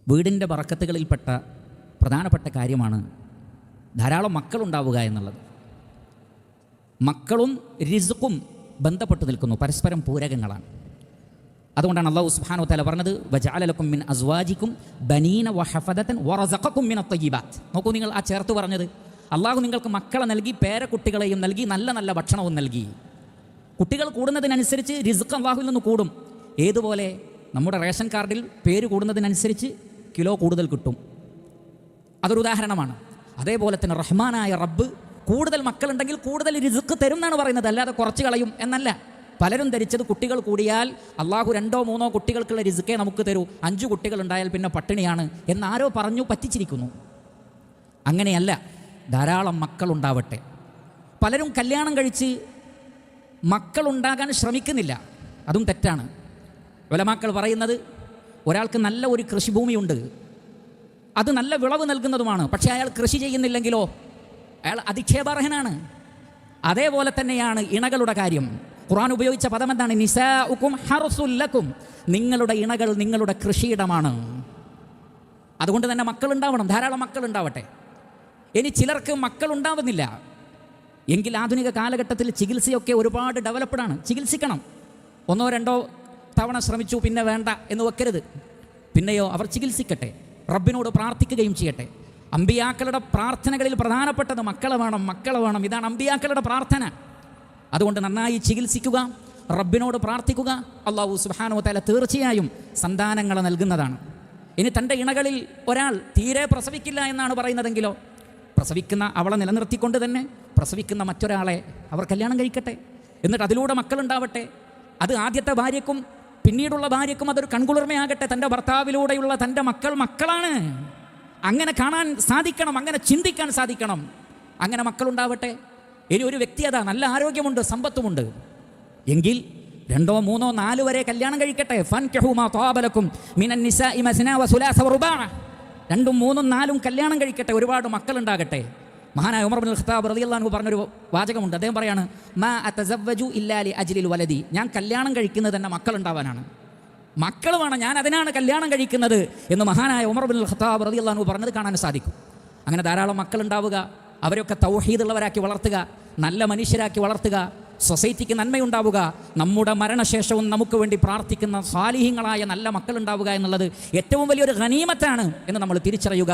വീടിൻ്റെ ബറക്കത്തുകളിൽപ്പെട്ട പ്രധാനപ്പെട്ട കാര്യമാണ് ധാരാളം മക്കളുണ്ടാവുക എന്നുള്ളത്. മക്കളും റിസ്ഖും ബന്ധപ്പെട്ട് നിൽക്കുന്നു, പരസ്പരം പൂരകങ്ങളാണ്. അതുകൊണ്ടാണ് അല്ലാഹു സുബ്ഹാനഹു വ തആല പറഞ്ഞത് വജഅല ലക്കും മിൻ അസ്വാജിക്കും ബനീന വഹഫദതൻ വറസഖക്കും മിനത് തയ്യിബാത്ത്. നോക്കൂ, നിങ്ങൾ ആ ചേർത്ത് പറഞ്ഞത്, അള്ളാഹു നിങ്ങൾക്ക് മക്കളെ നൽകി, പേരക്കുട്ടികളെയും നൽകി, നല്ല നല്ല ഭക്ഷണവും നൽകി. കുട്ടികൾ കൂടുന്നതിനനുസരിച്ച് റിസ്ഖ് അള്ളാഹുവിൽ നിന്ന് കൂടും. ഏതുപോലെ നമ്മുടെ റേഷൻ കാർഡിൽ പേര് കൂടുന്നതിനനുസരിച്ച് കിലോ കൂടുതൽ കിട്ടും. അതൊരു ഉദാഹരണമാണ്. അതേപോലെ തന്നെ റഹ്മാനായ റബ്ബ് കൂടുതൽ മക്കളുണ്ടെങ്കിൽ കൂടുതൽ റിസ്ഖ് തരും എന്നാണ് പറയുന്നത്, അല്ലാതെ കുറച്ച് കളയും എന്നല്ല. പലരും ധരിച്ചത് കുട്ടികൾ കൂടിയാൽ അള്ളാഹു 2-3 കുട്ടികൾക്കുള്ള റിസ്ക്കേ നമുക്ക് തരൂ, 5 കുട്ടികൾ ഉണ്ടായാൽ പിന്നെ പട്ടിണിയാണ് എന്നാരോ പറഞ്ഞു പറ്റിച്ചിരിക്കുന്നു. അങ്ങനെയല്ല, ധാരാളം മക്കളുണ്ടാവട്ടെ. പലരും കല്യാണം കഴിച്ച് മക്കളുണ്ടാകാൻ ശ്രമിക്കുന്നില്ല, അതും തെറ്റാണ്. ഉലമാക്കൾ പറയുന്നത്, ഒരാൾക്ക് നല്ല ഒരു കൃഷിഭൂമിയുണ്ട്, അത് നല്ല വിളവ് നൽകുന്നതുമാണ്, പക്ഷേ അയാൾ കൃഷി ചെയ്യുന്നില്ലെങ്കിലോ അയാൾ അധിക്ഷേപാർഹനാണ്. അതേപോലെ തന്നെയാണ് ഇണകളുടെ കാര്യം. ഖുർആൻ ഉപയോഗിച്ച പദം എന്താണ്? നിസാഉക്കും ഹർസുൽ ലക്കും. നിങ്ങളുടെ ഇണകൾ നിങ്ങളുടെ കൃഷിയിടമാണ്. അതുകൊണ്ട് തന്നെ മക്കളുണ്ടാവണം, ധാരാളം മക്കളുണ്ടാവട്ടെ. ഇനി ചിലർക്ക് മക്കളുണ്ടാവുന്നില്ല എങ്കിൽ ആധുനിക കാലഘട്ടത്തിൽ ചികിത്സയൊക്കെ ഒരുപാട് ഡെവലപ്ഡാണ്. ചികിത്സിക്കണം. 1-2 തവണ ശ്രമിച്ചു, പിന്നെ വേണ്ട എന്ന് വെക്കരുത്. പിന്നെയോ അവർ ചികിത്സിക്കട്ടെ, റബ്ബിനോട് പ്രാർത്ഥിക്കുകയും ചെയ്യട്ടെ. അമ്പിയാക്കളുടെ പ്രാർത്ഥനകളിൽ പ്രധാനപ്പെട്ടത് മക്കളെ വേണം, മക്കളെ വേണം. ഇതാണ് അമ്പിയാക്കളുടെ പ്രാർത്ഥന. അതുകൊണ്ട് നന്നായി ചികിത്സിക്കുക, റബ്ബിനോട് പ്രാർത്ഥിക്കുക. അല്ലാഹു സുബ്ഹാനഹു വ തആല തീർച്ചയായും സന്താനങ്ങളെ നൽകുന്നതാണ്. ഇനി തൻ്റെ ഇണകളിൽ ഒരാൾ തീരെ പ്രസവിക്കില്ല എന്നാണ് പറയുന്നതെങ്കിലോ, പ്രസവിക്കുന്ന അവളെ നിലനിർത്തിക്കൊണ്ട് തന്നെ പ്രസവിക്കുന്ന മറ്റൊരാളെ അവർ കല്യാണം കഴിക്കട്ടെ, എന്നിട്ട് അതിലൂടെ മക്കളുണ്ടാവട്ടെ. അത് ആദ്യത്തെ ഭാര്യയ്ക്കും പിന്നീടുള്ള ഭാര്യയ്ക്കും അതൊരു കൺകുളിർമയാകട്ടെ. തൻ്റെ ഭർത്താവിലൂടെയുള്ള തൻ്റെ മക്കളാണ്. അങ്ങനെ കാണാൻ സാധിക്കണം, അങ്ങനെ ചിന്തിക്കാൻ സാധിക്കണം. അങ്ങനെ മക്കളുണ്ടാവട്ടെ. ഇനി ഒരു വ്യക്തി അതാ നല്ല ആരോഗ്യമുണ്ട്, സമ്പത്തുമുണ്ട് എങ്കിൽ 2, 3, 4 വരെ കല്യാണം കഴിക്കട്ടെ. ഫൻകിഹു മാ ത്വാബ ലക്കും മിനൻ നിസാഇ മസ്നാ വസുലാസ വറുബാഅ. 2, 3, 4 കല്യാണം കഴിക്കട്ടെ, ഒരുപാട് മക്കളുണ്ടാകട്ടെ. മഹാനായ ഉമർ ഇബ്നുൽ ഖത്താബ് റളിയല്ലാഹു അൻഹു പറഞ്ഞൊരു വാചകമുണ്ട്. അദ്ദേഹം പറയാണ്, മാ അതസവ്വജു ഇല്ലാ ലി അജ്ലിൽ വലദി. ഞാൻ കല്യാണം കഴിക്കുന്നത് തന്നെ മക്കളുണ്ടാവാനാണ്, മക്കൾ വേണം, ഞാൻ അതിനാണ് കല്യാണം കഴിക്കുന്നത് എന്ന് മഹാനായ ഉമർ ഇബ്നുൽ ഖത്താബ് റളിയല്ലാഹു അൻഹു പറഞ്ഞത് കാണാൻ സാധിക്കും. അങ്ങനെ ധാരാളം മക്കളുണ്ടാവുക, അവരൊക്കെ തൗഹീദുള്ളവരാക്കി വളർത്തുക, നല്ല മനുഷ്യരാക്കി വളർത്തുക, സൊസൈറ്റിക്ക് നന്മയുണ്ടാവുക. നമ്മുടെ മരണശേഷവും നമുക്ക് വേണ്ടി പ്രാർത്ഥിക്കുന്ന സാലിഹീങ്ങളായ നല്ല മക്കളുണ്ടാവുക എന്നുള്ളത് ഏറ്റവും വലിയൊരു ഗനീമത്താണ് എന്ന് നമ്മൾ തിരിച്ചറിയുക.